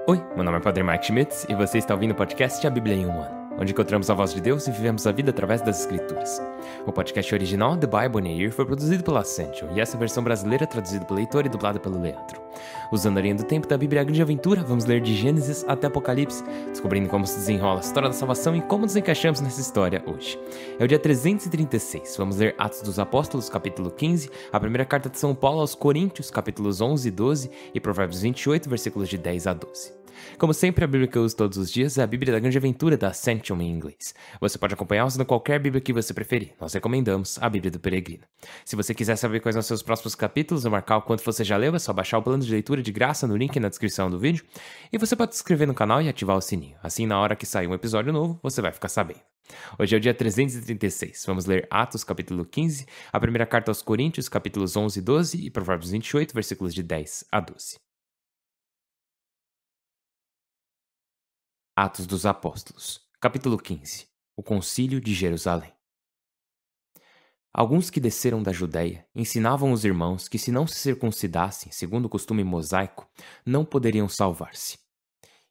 Oi, meu nome é Padre Mike Schmitz e você está ouvindo o podcast A Bíblia em um Ano, onde encontramos a voz de Deus e vivemos a vida através das Escrituras. O podcast original, The Bible in a Year, foi produzido pela Ascension e essa versão brasileira é traduzida pelo Heitor e dublada pelo Leandro. Usando a linha do tempo da Bíblia A Grande Aventura, vamos ler de Gênesis até Apocalipse, descobrindo como se desenrola a história da salvação e como nos encaixamos nessa história hoje. É o dia 336, vamos ler Atos dos Apóstolos, capítulo 15, a primeira carta de São Paulo aos Coríntios, capítulos 11 e 12 e Provérbios 28, versículos de 10 a 12. Como sempre, a Bíblia que eu uso todos os dias é a Bíblia da Grande Aventura da Ascension em inglês. Você pode acompanhar usando qualquer Bíblia que você preferir. Nós recomendamos a Bíblia do Peregrino. Se você quiser saber quais são os seus próximos capítulos ou marcar o quanto você já leu, é só baixar o plano de leitura de graça no link na descrição do vídeo. E você pode se inscrever no canal e ativar o sininho. Assim, na hora que sair um episódio novo, você vai ficar sabendo. Hoje é o dia 336. Vamos ler Atos, capítulo 15, a primeira carta aos Coríntios, capítulos 11 e 12 e Provérbios 28, versículos de 10 a 12. Atos dos Apóstolos, capítulo 15. O Concílio de Jerusalém. Alguns que desceram da Judéia ensinavam os irmãos que se não se circuncidassem, segundo o costume mosaico, não poderiam salvar-se.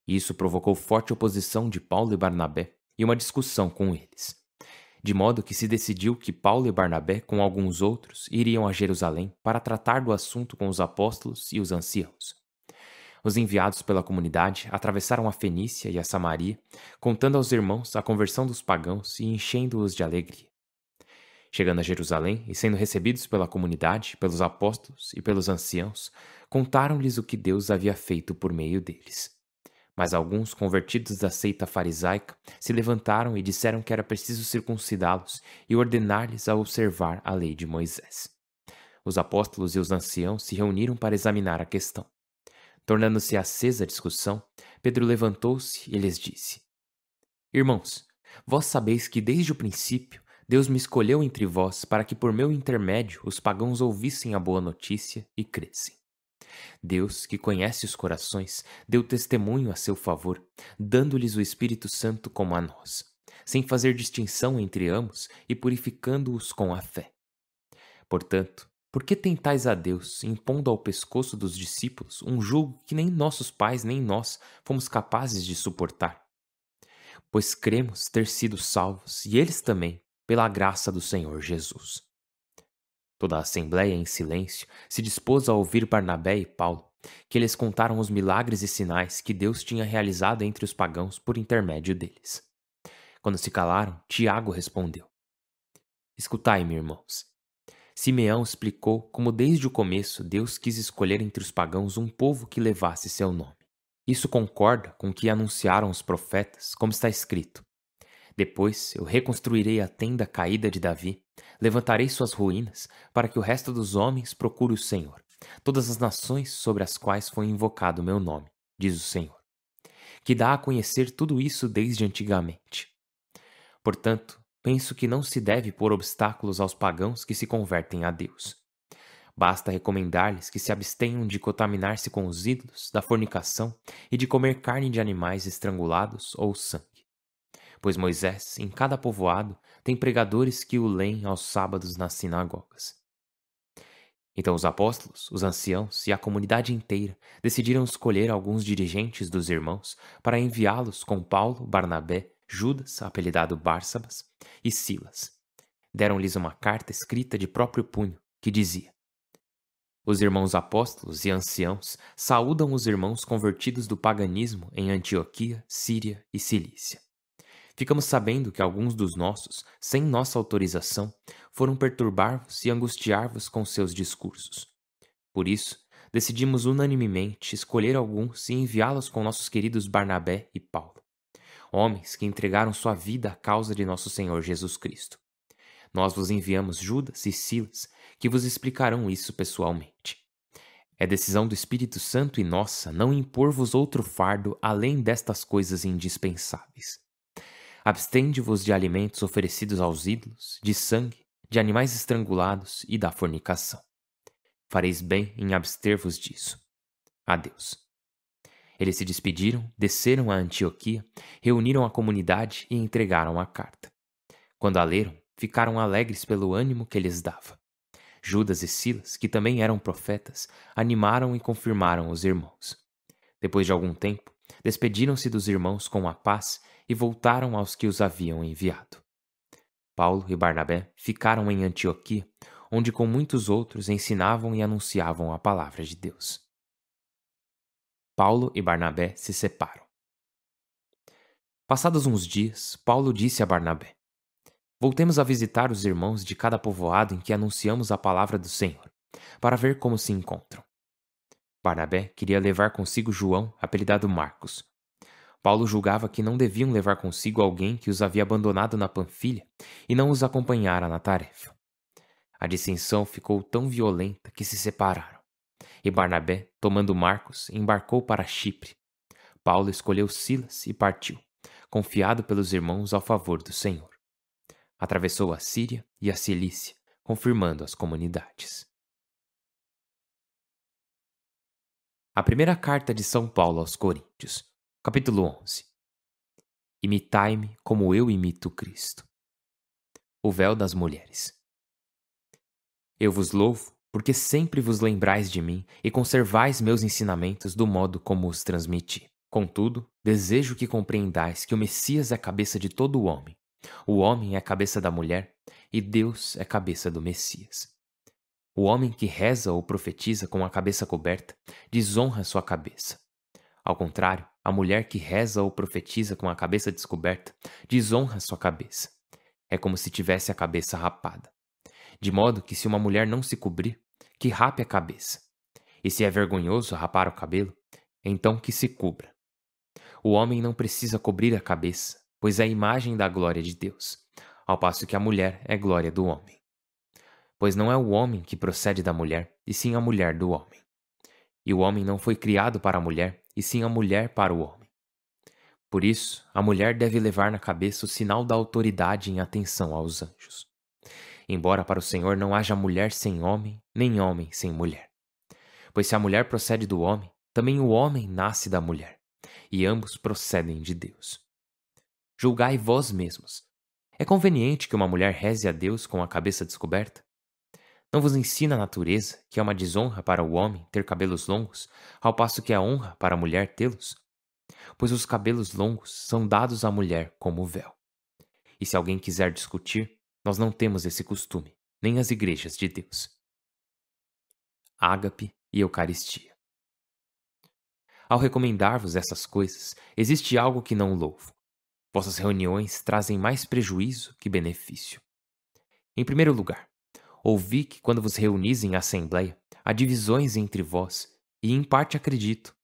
Isso provocou forte oposição de Paulo e Barnabé e uma discussão com eles. De modo que se decidiu que Paulo e Barnabé, com alguns outros, iriam a Jerusalém para tratar do assunto com os apóstolos e os anciãos. Os enviados pela comunidade atravessaram a Fenícia e a Samaria, contando aos irmãos a conversão dos pagãos e enchendo-os de alegria. Chegando a Jerusalém e sendo recebidos pela comunidade, pelos apóstolos e pelos anciãos, contaram-lhes o que Deus havia feito por meio deles. Mas alguns, convertidos da seita farisaica, se levantaram e disseram que era preciso circuncidá-los e ordenar-lhes a observar a lei de Moisés. Os apóstolos e os anciãos se reuniram para examinar a questão. Tornando-se acesa a discussão, Pedro levantou-se e lhes disse: Irmãos, vós sabeis que desde o princípio Deus me escolheu entre vós para que por meu intermédio os pagãos ouvissem a boa notícia e crescem. Deus, que conhece os corações, deu testemunho a seu favor, dando-lhes o Espírito Santo como a nós, sem fazer distinção entre ambos e purificando-os com a fé. Portanto, por que tentais a Deus, impondo ao pescoço dos discípulos um jugo que nem nossos pais nem nós fomos capazes de suportar? Pois cremos ter sido salvos, e eles também, pela graça do Senhor Jesus. Toda a assembleia, em silêncio, se dispôs a ouvir Barnabé e Paulo, que eles contaram os milagres e sinais que Deus tinha realizado entre os pagãos por intermédio deles. Quando se calaram, Tiago respondeu: Escutai-me, irmãos. Simeão explicou como desde o começo Deus quis escolher entre os pagãos um povo que levasse seu nome. Isso concorda com o que anunciaram os profetas, como está escrito: Depois eu reconstruirei a tenda caída de Davi, levantarei suas ruínas, para que o resto dos homens procure o Senhor, todas as nações sobre as quais foi invocado o meu nome, diz o Senhor, que dá a conhecer tudo isso desde antigamente. Portanto, penso que não se deve pôr obstáculos aos pagãos que se convertem a Deus. Basta recomendar-lhes que se abstenham de contaminar-se com os ídolos, da fornicação e de comer carne de animais estrangulados ou sangue. Pois Moisés, em cada povoado, tem pregadores que o leem aos sábados nas sinagogas. Então os apóstolos, os anciãos e a comunidade inteira decidiram escolher alguns dirigentes dos irmãos para enviá-los com Paulo, Barnabé, Judas, apelidado Barsabas, e Silas. Deram-lhes uma carta escrita de próprio punho, que dizia: Os irmãos apóstolos e anciãos saúdam os irmãos convertidos do paganismo em Antioquia, Síria e Cilícia. Ficamos sabendo que alguns dos nossos, sem nossa autorização, foram perturbar-vos e angustiar-vos com seus discursos. Por isso, decidimos unanimemente escolher alguns e enviá-los com nossos queridos Barnabé e Paulo. Homens que entregaram sua vida à causa de nosso Senhor Jesus Cristo. Nós vos enviamos Judas e Silas, que vos explicarão isso pessoalmente. É decisão do Espírito Santo e nossa não impor-vos outro fardo além destas coisas indispensáveis. Abstende-vos de alimentos oferecidos aos ídolos, de sangue, de animais estrangulados e da fornicação. Fareis bem em abster-vos disso. Adeus. Eles se despediram, desceram a Antioquia, reuniram a comunidade e entregaram a carta. Quando a leram, ficaram alegres pelo ânimo que lhes dava. Judas e Silas, que também eram profetas, animaram e confirmaram os irmãos. Depois de algum tempo, despediram-se dos irmãos com a paz e voltaram aos que os haviam enviado. Paulo e Barnabé ficaram em Antioquia, onde com muitos outros ensinavam e anunciavam a palavra de Deus. Paulo e Barnabé se separam. Passados uns dias, Paulo disse a Barnabé: Voltemos a visitar os irmãos de cada povoado em que anunciamos a palavra do Senhor, para ver como se encontram. Barnabé queria levar consigo João, apelidado Marcos. Paulo julgava que não deviam levar consigo alguém que os havia abandonado na Panfilha e não os acompanhara na tarefa. A dissensão ficou tão violenta que se separaram, e Barnabé, tomando Marcos, embarcou para Chipre. Paulo escolheu Silas e partiu, confiado pelos irmãos ao favor do Senhor. Atravessou a Síria e a Cilícia, confirmando as comunidades. A primeira carta de São Paulo aos Coríntios, capítulo 11. Imitai-me como eu imito Cristo. O véu das mulheres. Eu vos louvo, porque sempre vos lembrais de mim e conservais meus ensinamentos do modo como os transmiti. Contudo, desejo que compreendais que o Messias é a cabeça de todo homem. O homem é a cabeça da mulher e Deus é a cabeça do Messias. O homem que reza ou profetiza com a cabeça coberta desonra sua cabeça. Ao contrário, a mulher que reza ou profetiza com a cabeça descoberta desonra sua cabeça. É como se tivesse a cabeça rapada. De modo que se uma mulher não se cobrir, que rape a cabeça. E se é vergonhoso rapar o cabelo, então que se cubra. O homem não precisa cobrir a cabeça, pois é a imagem da glória de Deus, ao passo que a mulher é glória do homem. Pois não é o homem que procede da mulher, e sim a mulher do homem. E o homem não foi criado para a mulher, e sim a mulher para o homem. Por isso, a mulher deve levar na cabeça o sinal da autoridade em atenção aos anjos. Embora para o Senhor não haja mulher sem homem, nem homem sem mulher. Pois se a mulher procede do homem, também o homem nasce da mulher, e ambos procedem de Deus. Julgai vós mesmos. É conveniente que uma mulher reze a Deus com a cabeça descoberta? Não vos ensina a natureza que é uma desonra para o homem ter cabelos longos, ao passo que é honra para a mulher tê-los? Pois os cabelos longos são dados à mulher como véu. E se alguém quiser discutir, nós não temos esse costume, nem as igrejas de Deus. Ágape e Eucaristia. Ao recomendar-vos essas coisas, existe algo que não louvo. Vossas reuniões trazem mais prejuízo que benefício. Em primeiro lugar, ouvi que quando vos reunis em assembleia, há divisões entre vós, e em parte acredito,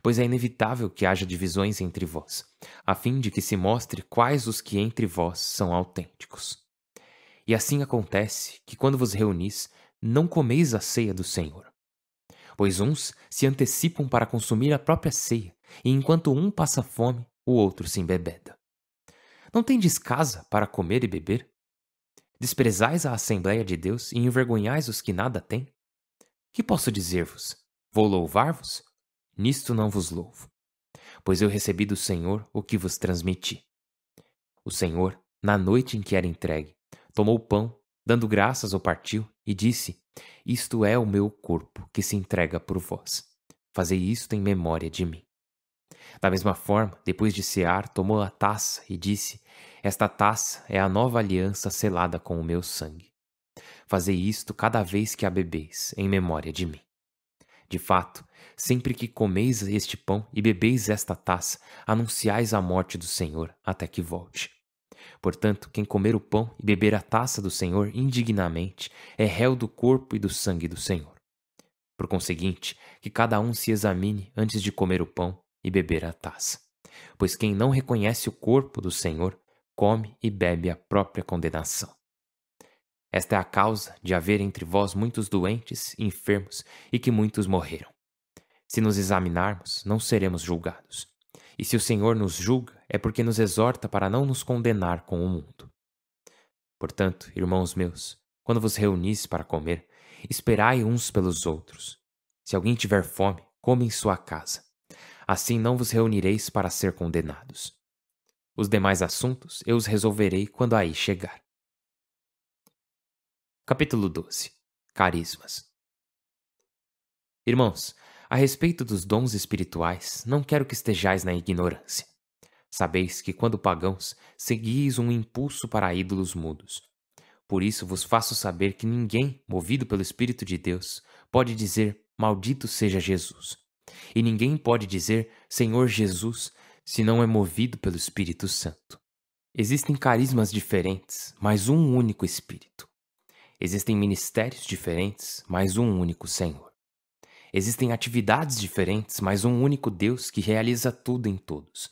pois é inevitável que haja divisões entre vós, a fim de que se mostre quais os que entre vós são autênticos. E assim acontece que quando vos reunis, não comeis a ceia do Senhor. Pois uns se antecipam para consumir a própria ceia, e enquanto um passa fome, o outro se embebeda. Não tendes casa para comer e beber? Desprezais a Assembleia de Deus e envergonhais os que nada têm? Que posso dizer-vos? Vou louvar-vos? Nisto não vos louvo, pois eu recebi do Senhor o que vos transmiti. O Senhor, na noite em que era entregue, tomou o pão, dando graças, o partiu e disse: Isto é o meu corpo que se entrega por vós. Fazei isto em memória de mim. Da mesma forma, depois de cear, tomou a taça e disse: Esta taça é a nova aliança selada com o meu sangue. Fazei isto cada vez que a bebeis, em memória de mim. De fato, sempre que comeis este pão e bebeis esta taça, anunciais a morte do Senhor até que volte. Portanto, quem comer o pão e beber a taça do Senhor indignamente é réu do corpo e do sangue do Senhor. Por conseguinte, que cada um se examine antes de comer o pão e beber a taça. Pois quem não reconhece o corpo do Senhor, come e bebe a própria condenação. Esta é a causa de haver entre vós muitos doentes e enfermos e que muitos morreram. Se nos examinarmos, não seremos julgados. E se o Senhor nos julga, é porque nos exorta para não nos condenar com o mundo. Portanto, irmãos meus, quando vos reunis para comer, esperai uns pelos outros. Se alguém tiver fome, coma em sua casa. Assim não vos reunireis para ser condenados. Os demais assuntos eu os resolverei quando aí chegar. Capítulo 12. Carismas. Irmãos, A respeito dos dons espirituais, não quero que estejais na ignorância. Sabeis que, quando pagãos, seguis um impulso para ídolos mudos. Por isso vos faço saber que ninguém, movido pelo Espírito de Deus, pode dizer, maldito seja Jesus. E ninguém pode dizer, Senhor Jesus, se não é movido pelo Espírito Santo. Existem carismas diferentes, mas um único Espírito. Existem ministérios diferentes, mas um único Senhor. Existem atividades diferentes, mas um único Deus que realiza tudo em todos.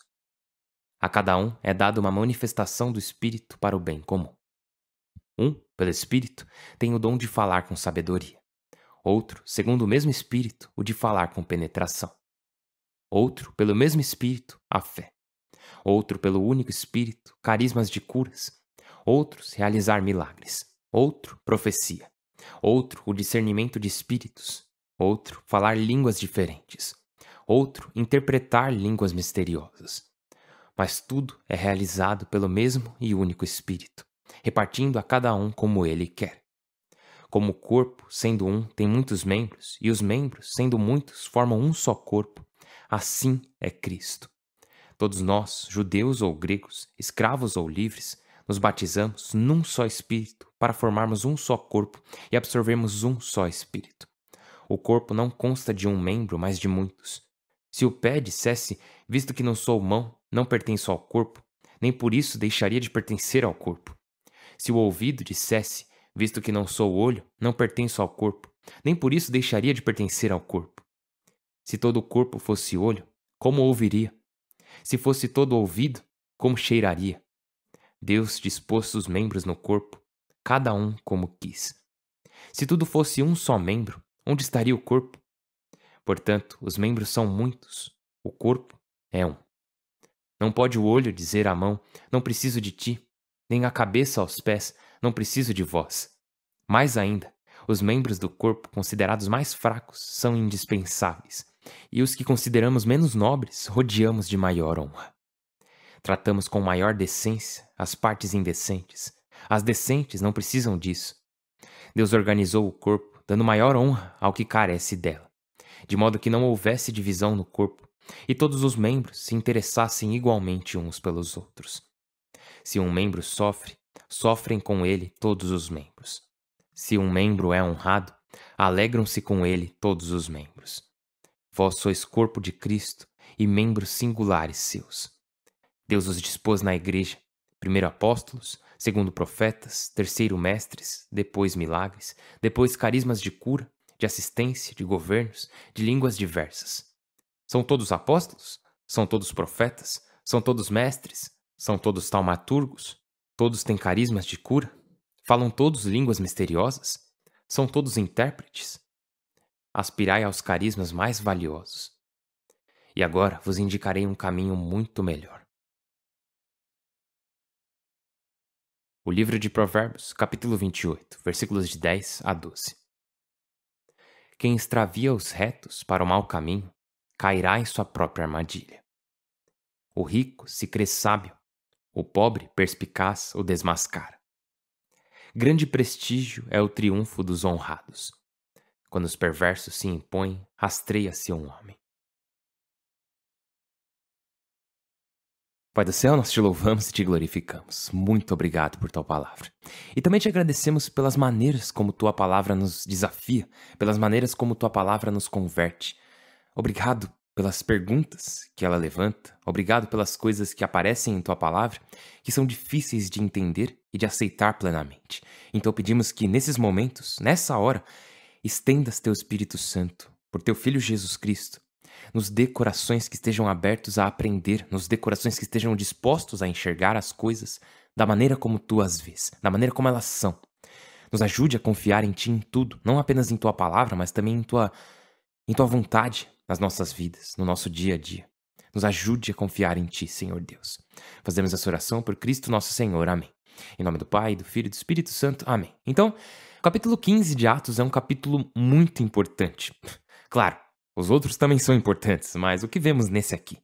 A cada um é dada uma manifestação do Espírito para o bem comum. Um, pelo Espírito, tem o dom de falar com sabedoria. Outro, segundo o mesmo Espírito, o de falar com penetração. Outro, pelo mesmo Espírito, a fé. Outro, pelo único Espírito, carismas de curas. Outros, realizar milagres. Outro, profecia. Outro, o discernimento de espíritos. Outro, falar línguas diferentes. Outro, interpretar línguas misteriosas. Mas tudo é realizado pelo mesmo e único Espírito, repartindo a cada um como ele quer. Como o corpo, sendo um, tem muitos membros, e os membros, sendo muitos, formam um só corpo, assim é Cristo. Todos nós, judeus ou gregos, escravos ou livres, nos batizamos num só Espírito para formarmos um só corpo e absorvermos um só Espírito. O corpo não consta de um membro, mas de muitos. Se o pé dissesse, visto que não sou mão, não pertenço ao corpo, nem por isso deixaria de pertencer ao corpo. Se o ouvido dissesse, visto que não sou olho, não pertenço ao corpo, nem por isso deixaria de pertencer ao corpo. Se todo o corpo fosse olho, como ouviria? Se fosse todo ouvido, como cheiraria? Deus dispôs os membros no corpo, cada um como quis. Se tudo fosse um só membro, onde estaria o corpo? Portanto, os membros são muitos, o corpo é um. Não pode o olho dizer à mão, não preciso de ti, nem a cabeça aos pés, não preciso de vós. Mais ainda, os membros do corpo considerados mais fracos são indispensáveis, e os que consideramos menos nobres rodeamos de maior honra. Tratamos com maior decência as partes indecentes. As decentes não precisam disso. Deus organizou o corpo, dando maior honra ao que carece dela, de modo que não houvesse divisão no corpo, e todos os membros se interessassem igualmente uns pelos outros. Se um membro sofre, sofrem com ele todos os membros. Se um membro é honrado, alegram-se com ele todos os membros. Vós sois corpo de Cristo e membros singulares seus. Deus os dispôs na igreja, primeiro apóstolos, segundo profetas, terceiro mestres, depois milagres, depois carismas de cura, de assistência, de governos, de línguas diversas. São todos apóstolos? São todos profetas? São todos mestres? São todos taumaturgos? Todos têm carismas de cura? Falam todos línguas misteriosas? São todos intérpretes? Aspirai aos carismas mais valiosos. E agora vos indicarei um caminho muito melhor. O livro de Provérbios, capítulo 28, versículos de 10 a 12. Quem extravia os retos para o mau caminho, cairá em sua própria armadilha. O rico se crê sábio, o pobre perspicaz o desmascara. Grande prestígio é o triunfo dos honrados. Quando os perversos se impõem, rastreia-se um homem. Pai do céu, nós te louvamos e te glorificamos. Muito obrigado por tua palavra. E também te agradecemos pelas maneiras como tua palavra nos desafia, pelas maneiras como tua palavra nos converte. Obrigado pelas perguntas que ela levanta. Obrigado pelas coisas que aparecem em tua palavra, que são difíceis de entender e de aceitar plenamente. Então pedimos que nesses momentos, nessa hora, estendas teu Espírito Santo por teu Filho Jesus Cristo. Nos dê corações que estejam abertos a aprender, nos dê corações que estejam dispostos a enxergar as coisas da maneira como tu as vês, da maneira como elas são. Nos ajude a confiar em ti em tudo, não apenas em tua palavra, mas também em tua vontade nas nossas vidas, no nosso dia a dia. Nos ajude a confiar em ti, Senhor Deus. Fazemos essa oração por Cristo nosso Senhor. Amém. Em nome do Pai, do Filho e do Espírito Santo. Amém. Então, o capítulo 15 de Atos é um capítulo muito importante. Claro, os outros também são importantes, mas o que vemos nesse aqui?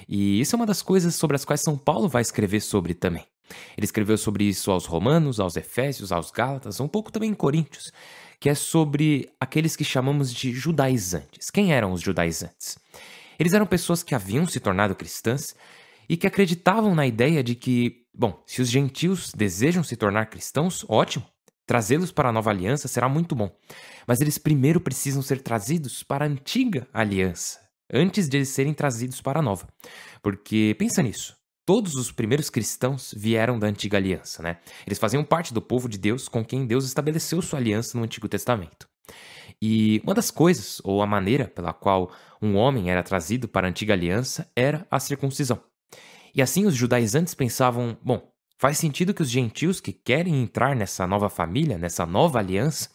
E isso é uma das coisas sobre as quais São Paulo vai escrever sobre também. Ele escreveu sobre isso aos Romanos, aos Efésios, aos Gálatas, um pouco também em Coríntios, que é sobre aqueles que chamamos de judaizantes. Quem eram os judaizantes? Eles eram pessoas que haviam se tornado cristãs e que acreditavam na ideia de que, bom, se os gentios desejam se tornar cristãos, ótimo, trazê-los para a nova aliança será muito bom. Mas eles primeiro precisam ser trazidos para a antiga aliança, antes de eles serem trazidos para a nova. Porque, pensa nisso, todos os primeiros cristãos vieram da antiga aliança, né? Eles faziam parte do povo de Deus com quem Deus estabeleceu sua aliança no Antigo Testamento. E uma das coisas, ou a maneira pela qual um homem era trazido para a antiga aliança, era a circuncisão. E assim os judaizantes pensavam, bom, faz sentido que os gentios que querem entrar nessa nova família, nessa nova aliança,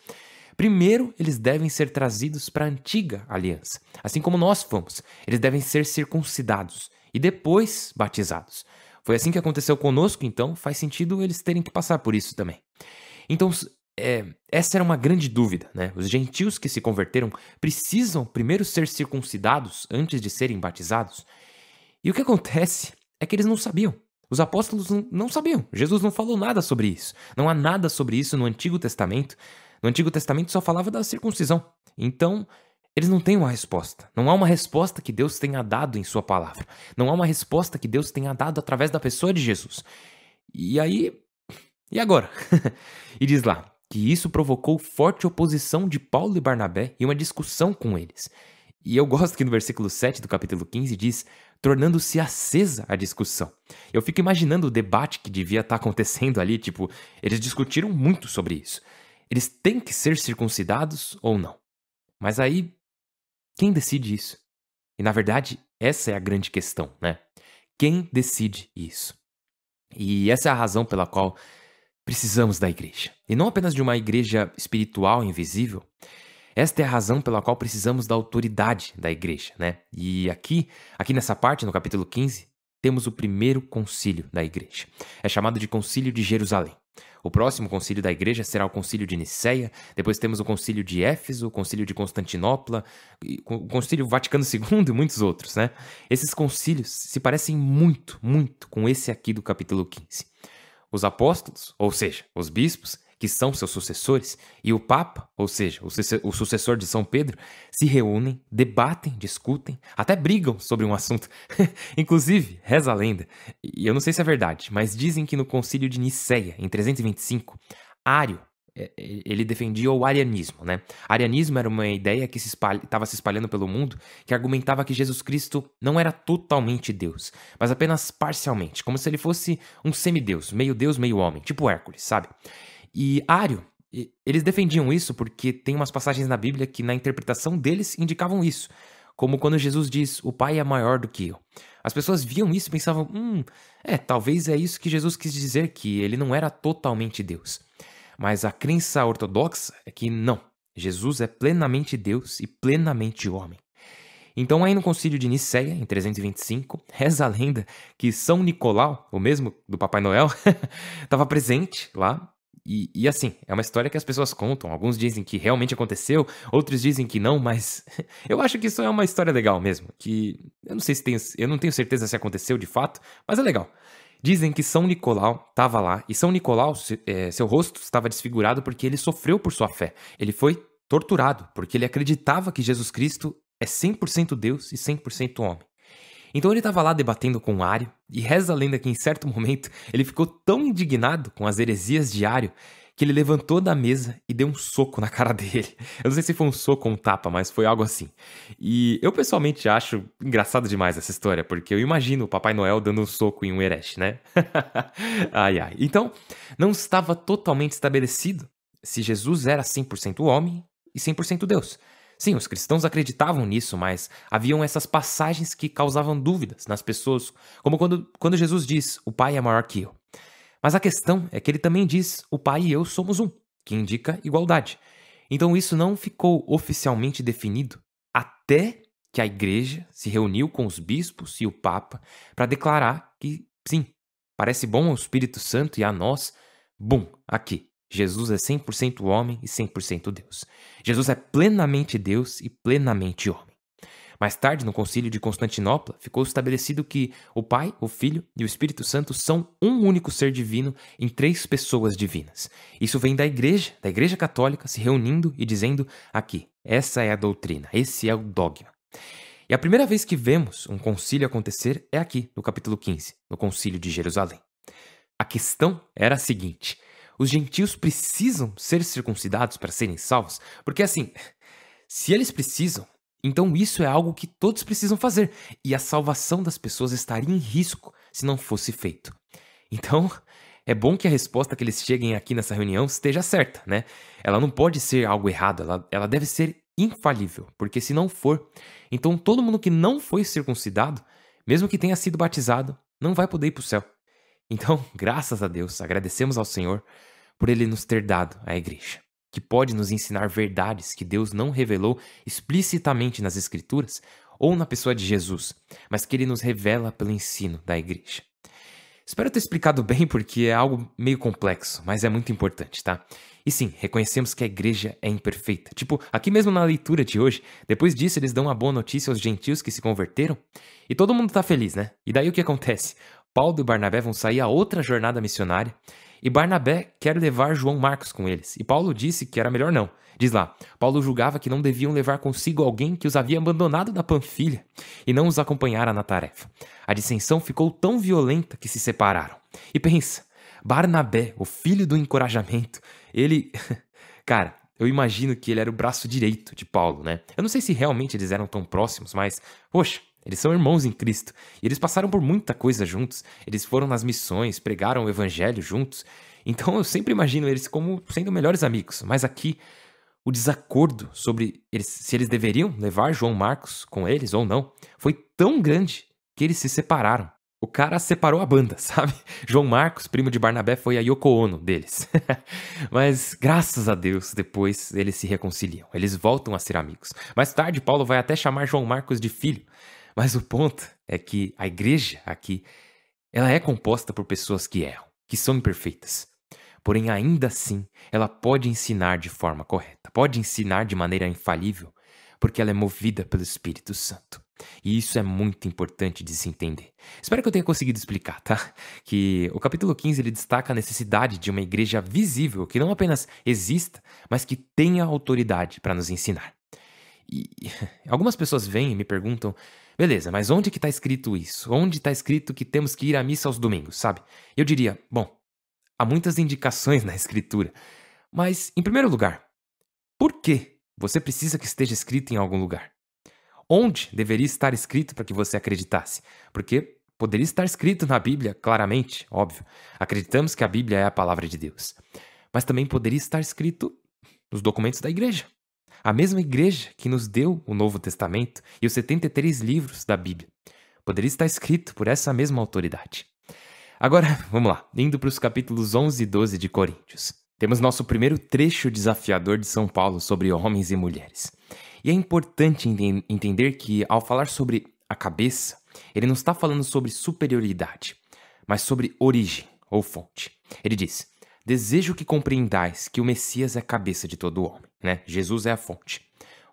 primeiro eles devem ser trazidos para a antiga aliança. Assim como nós fomos, eles devem ser circuncidados e depois batizados. Foi assim que aconteceu conosco, então faz sentido eles terem que passar por isso também. Então, essa era uma grande dúvida, né? Os gentios que se converteram precisam primeiro ser circuncidados antes de serem batizados? E o que acontece é que eles não sabiam. Os apóstolos não sabiam. Jesus não falou nada sobre isso. Não há nada sobre isso no Antigo Testamento. No Antigo Testamento só falava da circuncisão. Então, eles não têm uma resposta. Não há uma resposta que Deus tenha dado em sua palavra. Não há uma resposta que Deus tenha dado através da pessoa de Jesus. E aí... E agora? E diz lá que isso provocou forte oposição de Paulo e Barnabé e uma discussão com eles. E eu gosto que no versículo 7 do capítulo 15 diz, tornando-se acesa a discussão. Eu fico imaginando o debate que devia estar acontecendo ali, tipo, eles discutiram muito sobre isso. Eles têm que ser circuncidados ou não? Mas aí, quem decide isso? E na verdade, essa é a grande questão, né? Quem decide isso? E essa é a razão pela qual precisamos da igreja. E não apenas de uma igreja espiritual invisível. Esta é a razão pela qual precisamos da autoridade da igreja, né? E aqui nessa parte, no capítulo 15, temos o primeiro concílio da igreja. É chamado de Concílio de Jerusalém. O próximo concílio da igreja será o Concílio de Niceia, depois temos o Concílio de Éfeso, o Concílio de Constantinopla, o Concílio Vaticano II e muitos outros, né? Esses concílios se parecem muito, muito com esse aqui do capítulo 15. Os apóstolos, ou seja, os bispos, que são seus sucessores, e o Papa, ou seja, o sucessor de São Pedro, se reúnem, debatem, discutem, até brigam sobre um assunto. Inclusive, reza a lenda, e eu não sei se é verdade, mas dizem que no concílio de Niceia, em 325, Ário, ele defendia o arianismo, né? Arianismo era uma ideia que estava se espalhando pelo mundo, que argumentava que Jesus Cristo não era totalmente Deus, mas apenas parcialmente, como se ele fosse um semideus, meio homem, tipo Hércules, sabe? E Ário, eles defendiam isso porque tem umas passagens na Bíblia que na interpretação deles indicavam isso, como quando Jesus diz, o Pai é maior do que eu. As pessoas viam isso e pensavam, talvez é isso que Jesus quis dizer, que ele não era totalmente Deus. Mas a crença ortodoxa é que não, Jesus é plenamente Deus e plenamente homem. Então aí no concílio de Niceia, em 325, reza a lenda que São Nicolau, o mesmo do Papai Noel, estava presente lá. E assim, é uma história que as pessoas contam. Alguns dizem que realmente aconteceu, outros dizem que não, mas eu acho que isso é uma história legal mesmo. Que eu não sei eu não tenho certeza se aconteceu de fato, mas é legal. Dizem que São Nicolau estava lá, e São Nicolau, seu rosto estava desfigurado porque ele sofreu por sua fé. Ele foi torturado porque ele acreditava que Jesus Cristo é 100% Deus e 100% homem. Então ele estava lá debatendo com Ário, e reza a lenda que em certo momento ele ficou tão indignado com as heresias de Ário que ele levantou da mesa e deu um soco na cara dele. Eu não sei se foi um soco ou um tapa, mas foi algo assim. E eu pessoalmente acho engraçado demais essa história, porque eu imagino o Papai Noel dando um soco em um herege, né? Ai, ai. Então, não estava totalmente estabelecido se Jesus era 100% homem e 100% Deus. Sim, os cristãos acreditavam nisso, mas haviam essas passagens que causavam dúvidas nas pessoas, como quando Jesus diz, o Pai é maior que eu. Mas a questão é que ele também diz, o Pai e eu somos um, que indica igualdade. Então isso não ficou oficialmente definido até que a igreja se reuniu com os bispos e o Papa para declarar que, sim, parece bom ao Espírito Santo e a nós, aqui. Jesus é 100% homem e 100% Deus. Jesus é plenamente Deus e plenamente homem. Mais tarde, no Concílio de Constantinopla, ficou estabelecido que o Pai, o Filho e o Espírito Santo são um único ser divino em 3 pessoas divinas. Isso vem da Igreja Católica, se reunindo e dizendo aqui, essa é a doutrina, esse é o dogma. E a primeira vez que vemos um concílio acontecer é aqui, no capítulo 15, no Concílio de Jerusalém. A questão era a seguinte: os gentios precisam ser circuncidados para serem salvos? Porque assim, se eles precisam, então isso é algo que todos precisam fazer, e a salvação das pessoas estaria em risco se não fosse feito. Então, é bom que a resposta que eles cheguem aqui nessa reunião esteja certa, né? Ela não pode ser algo errado, ela deve ser infalível, porque se não for, então todo mundo que não foi circuncidado, mesmo que tenha sido batizado, não vai poder ir para o céu. Então, graças a Deus, agradecemos ao Senhor por Ele nos ter dado a igreja, que pode nos ensinar verdades que Deus não revelou explicitamente nas Escrituras ou na pessoa de Jesus, mas que Ele nos revela pelo ensino da igreja. Espero ter explicado bem porque é algo meio complexo, mas é muito importante, tá? E sim, reconhecemos que a igreja é imperfeita. Tipo, aqui mesmo na leitura de hoje, depois disso eles dão uma boa notícia aos gentios que se converteram e todo mundo tá feliz, né? E daí o que acontece? Paulo e Barnabé vão sair a outra jornada missionária e Barnabé quer levar João Marcos com eles. E Paulo disse que era melhor não. Diz lá, Paulo julgava que não deviam levar consigo alguém que os havia abandonado na Panfilha e não os acompanhara na tarefa. A dissensão ficou tão violenta que se separaram. E pensa, Barnabé, o filho do encorajamento, ele... Cara, eu imagino que ele era o braço direito de Paulo, né? Eu não sei se realmente eles eram tão próximos, mas, poxa, eles são irmãos em Cristo. E eles passaram por muita coisa juntos. Eles foram nas missões, pregaram o evangelho juntos. Então eu sempre imagino eles como sendo melhores amigos. Mas aqui, o desacordo sobre se eles deveriam levar João Marcos com eles ou não foi tão grande que eles se separaram. O cara separou a banda, sabe? João Marcos, primo de Barnabé, foi a Yoko Ono deles. Mas, graças a Deus, depois eles se reconciliam. Eles voltam a ser amigos. Mais tarde, Paulo vai até chamar João Marcos de filho. Mas o ponto é que a igreja aqui, ela é composta por pessoas que erram, que são imperfeitas. Porém, ainda assim, ela pode ensinar de forma correta, pode ensinar de maneira infalível, porque ela é movida pelo Espírito Santo. E isso é muito importante de se entender. Espero que eu tenha conseguido explicar, tá? Que o capítulo 15 ele destaca a necessidade de uma igreja visível, que não apenas exista, mas que tenha autoridade para nos ensinar. E algumas pessoas vêm e me perguntam, beleza, mas onde que está escrito isso? Onde está escrito que temos que ir à missa aos domingos, sabe? Eu diria, bom, há muitas indicações na escritura, mas, em primeiro lugar, por que você precisa que esteja escrito em algum lugar? Onde deveria estar escrito para que você acreditasse? Porque poderia estar escrito na Bíblia, claramente, óbvio. Acreditamos que a Bíblia é a palavra de Deus. Mas também poderia estar escrito nos documentos da igreja. A mesma igreja que nos deu o Novo Testamento e os 73 livros da Bíblia. Poderia estar escrito por essa mesma autoridade. Agora, vamos lá, indo para os capítulos 11 e 12 de Coríntios. Temos nosso primeiro trecho desafiador de São Paulo sobre homens e mulheres. E é importante entender que, ao falar sobre a cabeça, ele não está falando sobre superioridade, mas sobre origem ou fonte. Ele diz, desejo que compreendais que o Messias é a cabeça de todo homem, né? Jesus é a fonte.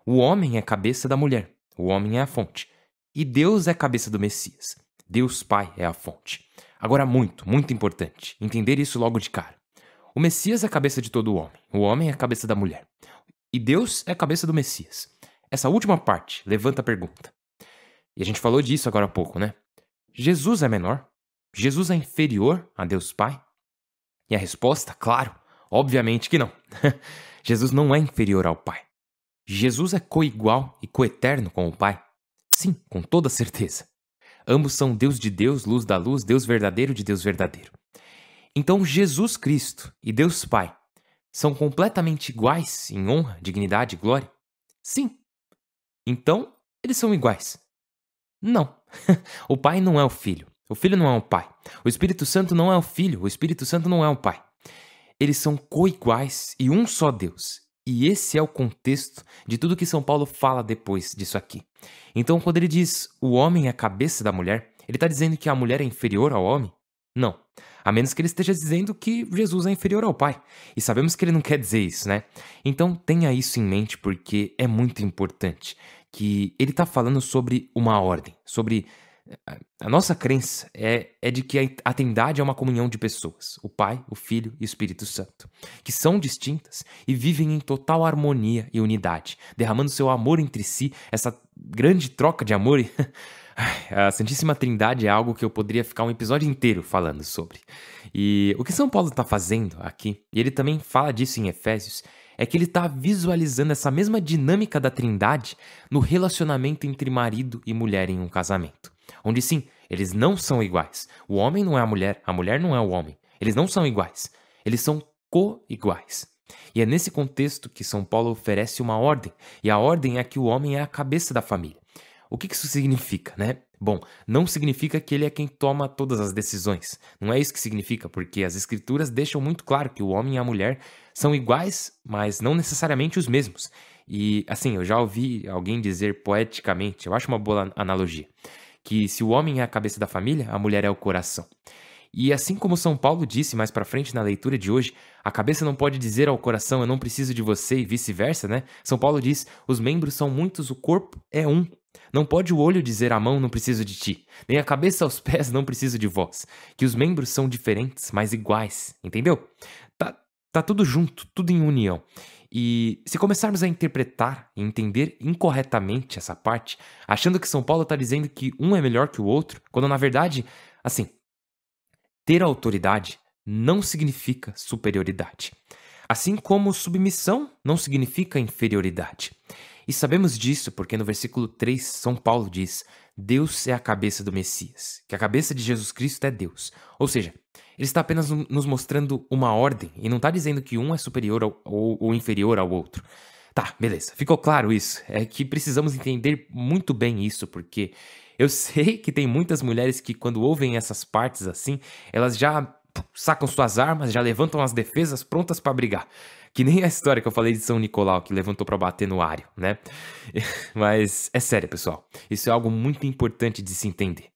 O homem é a cabeça da mulher, o homem é a fonte. E Deus é a cabeça do Messias. Deus Pai é a fonte. Agora, muito, muito importante, entender isso logo de cara. O Messias é a cabeça de todo homem, o homem é a cabeça da mulher. E Deus é a cabeça do Messias. Essa última parte levanta a pergunta. E a gente falou disso agora há pouco, né? Jesus é menor? Jesus é inferior a Deus Pai? E a resposta, claro, obviamente que não. Jesus não é inferior ao Pai. Jesus é coigual e coeterno com o Pai? Sim, com toda certeza. Ambos são Deus de Deus, luz da luz, Deus verdadeiro de Deus verdadeiro. Então Jesus Cristo e Deus Pai são completamente iguais em honra, dignidade e glória? Sim. Então, eles são iguais? Não. O Pai não é o Filho. O Filho não é o Pai. O Espírito Santo não é o Filho. O Espírito Santo não é o Pai. Eles são coiguais e um só Deus. E esse é o contexto de tudo que São Paulo fala depois disso aqui. Então, quando ele diz o homem é a cabeça da mulher, ele está dizendo que a mulher é inferior ao homem? Não. A menos que ele esteja dizendo que Jesus é inferior ao Pai. E sabemos que ele não quer dizer isso, né? Então tenha isso em mente porque é muito importante que ele está falando sobre uma ordem, sobre a nossa crença é de que a Trindade é uma comunhão de pessoas, o Pai, o Filho e o Espírito Santo, que são distintas e vivem em total harmonia e unidade, derramando seu amor entre si, essa grande troca de amor. A Santíssima Trindade é algo que eu poderia ficar um episódio inteiro falando sobre. E o que São Paulo está fazendo aqui, e ele também fala disso em Efésios, é que ele está visualizando essa mesma dinâmica da Trindade no relacionamento entre marido e mulher em um casamento. Onde sim, eles não são iguais. O homem não é a mulher não é o homem. Eles não são iguais. Eles são co-iguais. E é nesse contexto que São Paulo oferece uma ordem. E a ordem é que o homem é a cabeça da família. O que isso significa, né? Bom, não significa que ele é quem toma todas as decisões. Não é isso que significa, porque as escrituras deixam muito claro que o homem e a mulher são iguais, mas não necessariamente os mesmos. E, assim, eu já ouvi alguém dizer poeticamente, eu acho uma boa analogia, que se o homem é a cabeça da família, a mulher é o coração. E assim como São Paulo disse mais pra frente na leitura de hoje, a cabeça não pode dizer ao coração, eu não preciso de você, e vice-versa, né? São Paulo diz, os membros são muitos, o corpo é um. Não pode o olho dizer à mão, não preciso de ti. Nem a cabeça aos pés, não preciso de vós. Que os membros são diferentes, mas iguais, entendeu? Tá tudo junto, tudo em união. E se começarmos a interpretar e entender incorretamente essa parte, achando que São Paulo está dizendo que um é melhor que o outro, quando na verdade, assim, ter autoridade não significa superioridade. Assim como submissão não significa inferioridade. E sabemos disso porque no versículo 3, São Paulo diz: Deus é a cabeça do Messias, que a cabeça de Jesus Cristo é Deus. Ou seja, ele está apenas nos mostrando uma ordem e não está dizendo que um é superior ou inferior ao outro. Tá, beleza. Ficou claro isso. É que precisamos entender muito bem isso, porque eu sei que tem muitas mulheres que quando ouvem essas partes assim, elas já sacam suas armas, já levantam as defesas prontas para brigar. Que nem a história que eu falei de São Nicolau, que levantou para bater no Ário, né? Mas é sério, pessoal. Isso é algo muito importante de se entender.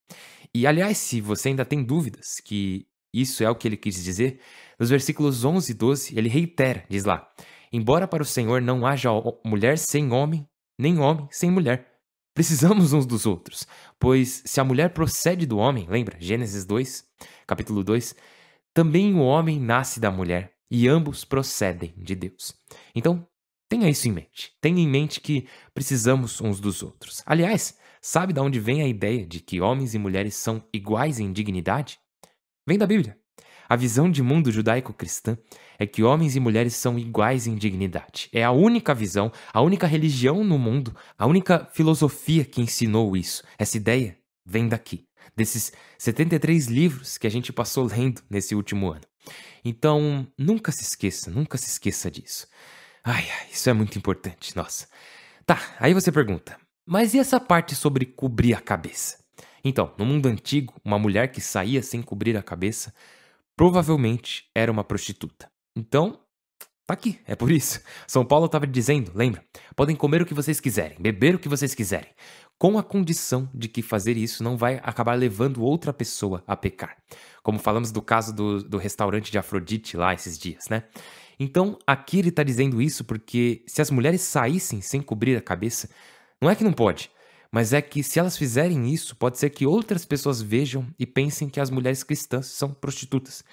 E, aliás, se você ainda tem dúvidas que isso é o que ele quis dizer, nos versículos 11 e 12, ele reitera, diz lá: Embora para o Senhor não haja mulher sem homem, nem homem sem mulher. Precisamos uns dos outros, pois se a mulher procede do homem, lembra? Gênesis 2, capítulo 2, também o homem nasce da mulher, e ambos procedem de Deus. Então, tenha isso em mente. Tenha em mente que precisamos uns dos outros. Aliás, sabe de onde vem a ideia de que homens e mulheres são iguais em dignidade? Vem da Bíblia. A visão de mundo judaico-cristã é que homens e mulheres são iguais em dignidade. É a única visão, a única religião no mundo, a única filosofia que ensinou isso. Essa ideia vem daqui, desses 73 livros que a gente passou lendo nesse último ano. Então, nunca se esqueça disso. Ai, isso é muito importante, nossa. Tá, aí você pergunta, mas e essa parte sobre cobrir a cabeça? Então, no mundo antigo, uma mulher que saía sem cobrir a cabeça provavelmente era uma prostituta. Então, tá aqui, é por isso. São Paulo estava dizendo, lembra? Podem comer o que vocês quiserem, beber o que vocês quiserem, com a condição de que fazer isso não vai acabar levando outra pessoa a pecar. Como falamos do caso do restaurante de Afrodite lá esses dias, né? Então, aqui ele está dizendo isso porque se as mulheres saíssem sem cobrir a cabeça, não é que não pode, mas é que se elas fizerem isso, pode ser que outras pessoas vejam e pensem que as mulheres cristãs são prostitutas.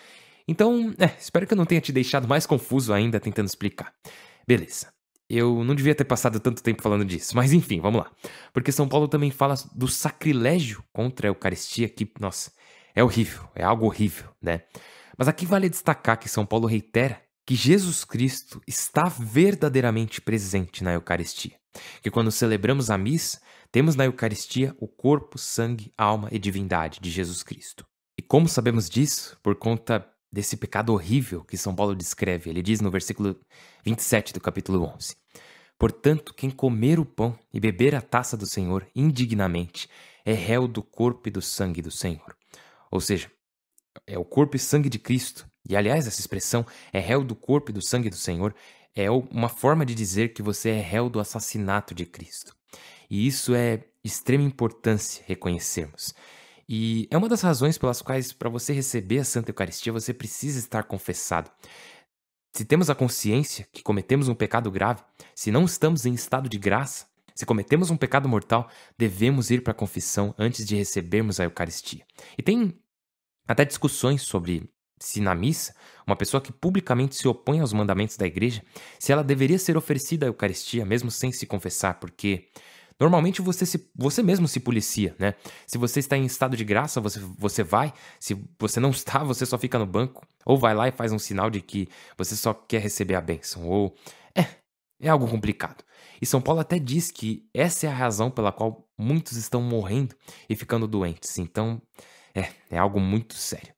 Então, espero que eu não tenha te deixado mais confuso ainda tentando explicar. Beleza. Eu não devia ter passado tanto tempo falando disso, mas enfim, vamos lá. Porque São Paulo também fala do sacrilégio contra a Eucaristia, que, nossa, é horrível, é algo horrível, né? Mas aqui vale destacar que São Paulo reitera que Jesus Cristo está verdadeiramente presente na Eucaristia. Que quando celebramos a missa, temos na Eucaristia o corpo, sangue, alma e divindade de Jesus Cristo. E como sabemos disso? Por conta desse pecado horrível que São Paulo descreve. Ele diz no versículo 27 do capítulo 11. Portanto, quem comer o pão e beber a taça do Senhor indignamente é réu do corpo e do sangue do Senhor. Ou seja, é o corpo e sangue de Cristo. E, aliás, essa expressão é réu do corpo e do sangue do Senhor é uma forma de dizer que você é réu do assassinato de Cristo. E isso é de extrema importância reconhecermos. E é uma das razões pelas quais, para você receber a Santa Eucaristia, você precisa estar confessado. Se temos a consciência que cometemos um pecado grave, se não estamos em estado de graça, Se cometemos um pecado mortal, devemos ir para a confissão antes de recebermos a Eucaristia. E tem até discussões sobre se na missa, uma pessoa que publicamente se opõe aos mandamentos da igreja, se ela deveria ser oferecida a Eucaristia mesmo sem se confessar, porque normalmente você mesmo se policia, né? Se você está em estado de graça, você vai. Se você não está, você só fica no banco. Ou vai lá e faz um sinal de que você só quer receber a bênção. Ou é algo complicado. E São Paulo até diz que essa é a razão pela qual muitos estão morrendo e ficando doentes. Então, é algo muito sério.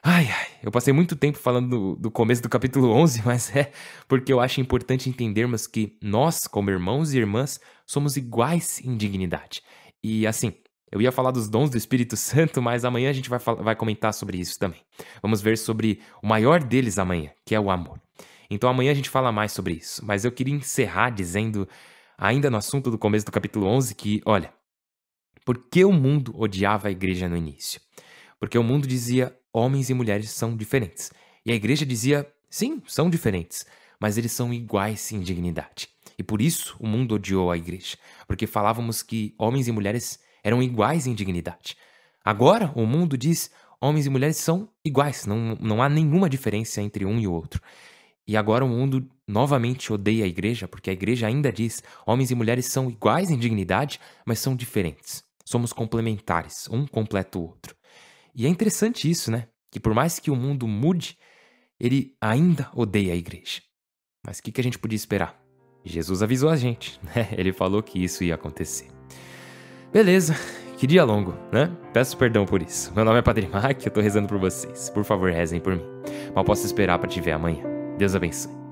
Ai, eu passei muito tempo falando do começo do capítulo 11, mas é porque eu acho importante entendermos que nós, como irmãos e irmãs, somos iguais em dignidade. E assim, eu ia falar dos dons do Espírito Santo, mas amanhã a gente vai comentar sobre isso também. Vamos ver sobre o maior deles amanhã, que é o amor. Então amanhã a gente fala mais sobre isso, mas eu queria encerrar dizendo, ainda no assunto do começo do capítulo 11, que, olha, por que o mundo odiava a igreja no início? Porque o mundo dizia, homens e mulheres são diferentes. E a igreja dizia, sim, são diferentes, mas eles são iguais em dignidade. E por isso o mundo odiou a igreja, porque falávamos que homens e mulheres eram iguais em dignidade. Agora o mundo diz, homens e mulheres são iguais, não há nenhuma diferença entre um e o outro. E agora o mundo novamente odeia a igreja, porque a igreja ainda diz, homens e mulheres são iguais em dignidade, mas são diferentes. Somos complementares, um completa o outro. E é interessante isso, né? Que por mais que o mundo mude, ele ainda odeia a igreja. Mas o que a gente podia esperar? Jesus avisou a gente, né? Ele falou que isso ia acontecer. Beleza, que dia longo, né? Peço perdão por isso. Meu nome é Padre Mac, eu tô rezando por vocês. Por favor, rezem por mim. Mal posso esperar para te ver amanhã. Deus abençoe.